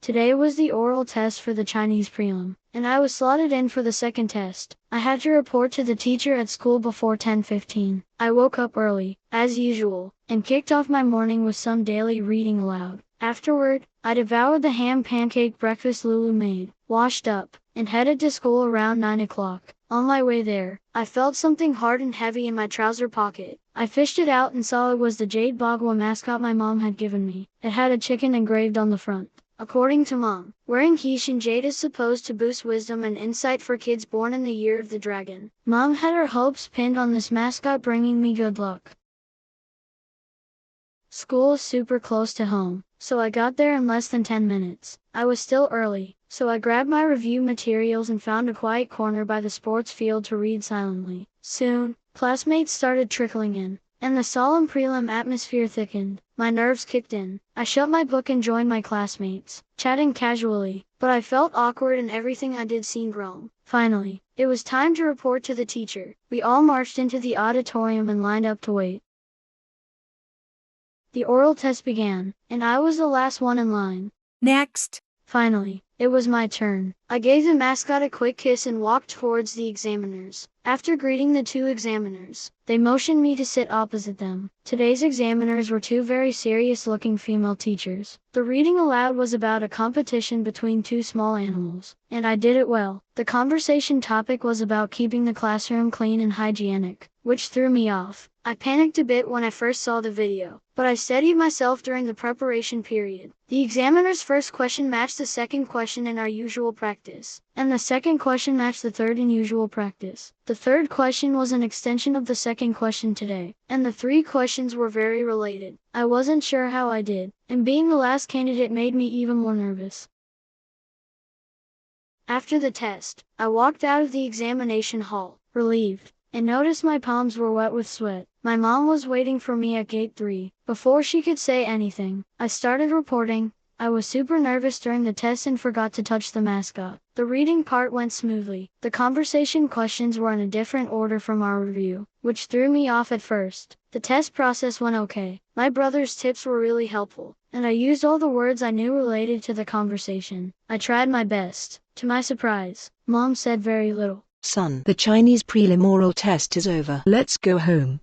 Today was the oral test for the Chinese prelim, and I was slotted in for the second test. I had to report to the teacher at school before 10:15. I woke up early, as usual, and kicked off my morning with some daily reading aloud. Afterward, I devoured the ham pancake breakfast Lulu made, washed up, and headed to school around 9 o'clock. On my way there, I felt something hard and heavy in my trouser pocket. I fished it out and saw it was the Jade Bagua mascot my mom had given me. It had a chicken engraved on the front. According to Mom, wearing quiche and jade is supposed to boost wisdom and insight for kids born in the year of the dragon. Mom had her hopes pinned on this mascot bringing me good luck. School is super close to home, so I got there in less than 10 minutes. I was still early, so I grabbed my review materials and found a quiet corner by the sports field to read silently. Soon, classmates started trickling in, and the solemn prelim atmosphere thickened. My nerves kicked in. I shut my book and joined my classmates, chatting casually, but I felt awkward and everything I did seemed wrong. Finally, it was time to report to the teacher. We all marched into the auditorium and lined up to wait. The oral test began, and I was the last one in line. Next. Finally, it was my turn. I gave the mascot a quick kiss and walked towards the examiners. After greeting the two examiners, they motioned me to sit opposite them. Today's examiners were two very serious-looking female teachers. The reading aloud was about a competition between two small animals, and I did it well. The conversation topic was about keeping the classroom clean and hygienic, which threw me off. I panicked a bit when I first saw the video, but I steadied myself during the preparation period. The examiner's first question matched the second question in our usual practice, and the second question matched the third in usual practice. The third question was an extension of the second question today, and the three questions were very related. I wasn't sure how I did, and being the last candidate made me even more nervous. After the test, I walked out of the examination hall, relieved, and noticed my palms were wet with sweat. My mom was waiting for me at gate 3. Before she could say anything, I started reporting. I was super nervous during the test and forgot to touch the mascot. The reading part went smoothly. The conversation questions were in a different order from our review, which threw me off at first. The test process went okay. My brother's tips were really helpful, and I used all the words I knew related to the conversation. I tried my best. To my surprise, Mom said very little. Son, the Chinese prelim oral test is over. Let's go home.